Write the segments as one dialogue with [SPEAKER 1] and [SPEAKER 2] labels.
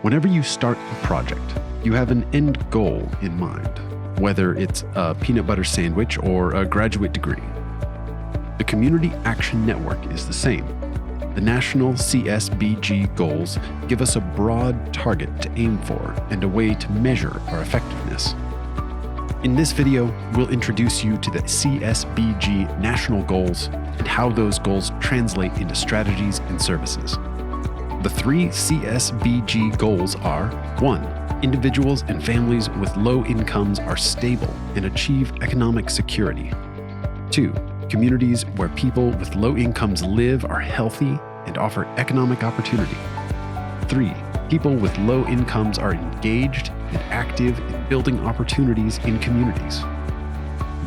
[SPEAKER 1] Whenever you start a project, you have an end goal in mind, whether it's a peanut butter sandwich or a graduate degree. The Community Action Network is the same. The national CSBG goals give us a broad target to aim for and a way to measure our effectiveness. In this video, we'll introduce you to the CSBG national goals and how those goals translate into strategies and services. The three CSBG goals are: 1. Individuals and families with low incomes are stable and achieve economic security. 2. Communities where people with low incomes live are healthy and offer economic opportunity. 3. People with low incomes are engaged and active in building opportunities in communities.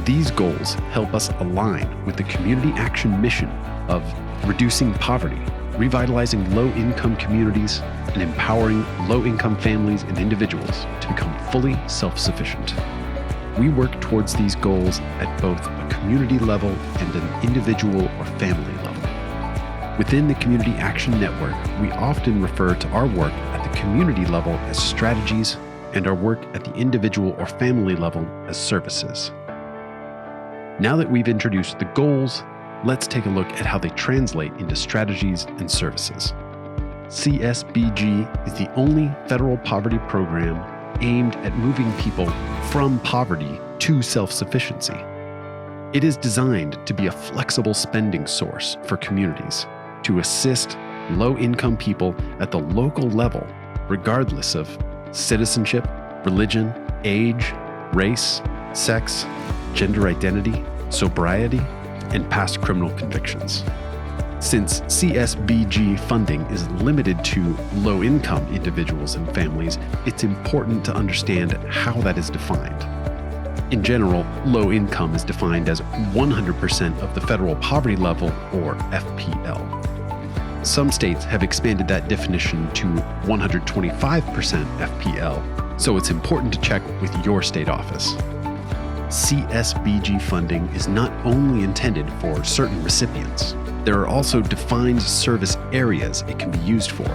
[SPEAKER 1] These goals help us align with the community action mission of reducing poverty, revitalizing low-income communities, and empowering low-income families and individuals to become fully self-sufficient. We work towards these goals at both a community level and an individual or family level. Within the Community Action Network, we often refer to our work at the community level as strategies and our work at the individual or family level as services. Now that we've introduced the goals, let's take a look at how they translate into strategies and services. CSBG is the only federal poverty program aimed at moving people from poverty to self-sufficiency. It is designed to be a flexible spending source for communities to assist low-income people at the local level, regardless of citizenship, religion, age, race, sex, gender identity, sobriety, and past criminal convictions. Since CSBG funding is limited to low-income individuals and families, it's important to understand how that is defined. In general, low income is defined as 100% of the federal poverty level, or FPL. Some states have expanded that definition to 125% FPL, so it's important to check with your state office. CSBG funding is not only intended for certain recipients. There are also defined service areas it can be used for.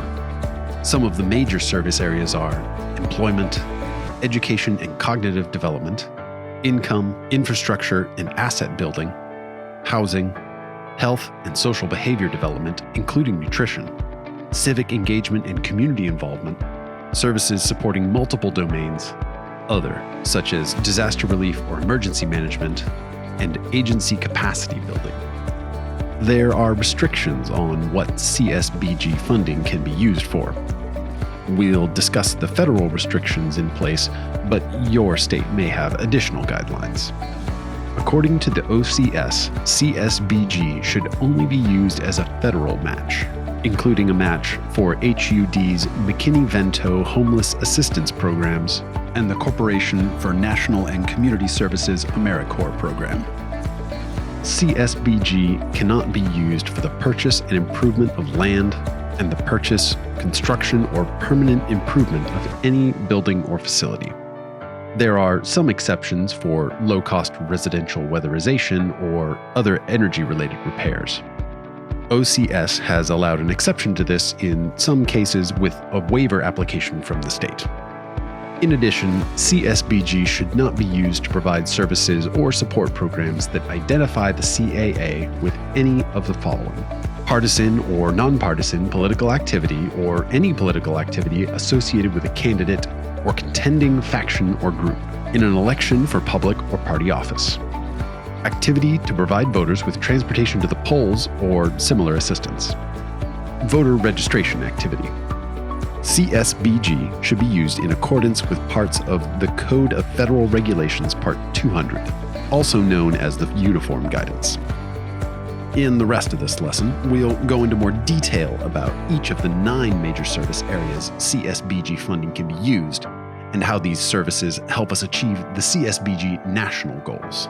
[SPEAKER 1] Some of the major service areas are employment, education and cognitive development, income, infrastructure and asset building, housing, health and social behavior development, including nutrition, civic engagement and community involvement, services supporting multiple domains, other, such as disaster relief or emergency management, and agency capacity building. There are restrictions on what CSBG funding can be used for. We'll discuss the federal restrictions in place, but your state may have additional guidelines. According to the OCS, CSBG should only be used as a federal match, including a match for HUD's McKinney-Vento Homeless Assistance Programs and the Corporation for National and Community Services AmeriCorps program. CSBG cannot be used for the purchase and improvement of land and the purchase, construction, or permanent improvement of any building or facility. There are some exceptions for low-cost residential weatherization or other energy-related repairs. OCS has allowed an exception to this in some cases with a waiver application from the state. In addition, CSBG should not be used to provide services or support programs that identify the CAA with any of the following: partisan or nonpartisan political activity or any political activity associated with a candidate or contending faction or group in an election for public or party office, activity to provide voters with transportation to the polls or similar assistance, voter registration activity. CSBG should be used in accordance with parts of the Code of Federal Regulations Part 200, also known as the Uniform Guidance. In the rest of this lesson, we'll go into more detail about each of the 9 major service areas CSBG funding can be used and how these services help us achieve the CSBG national goals.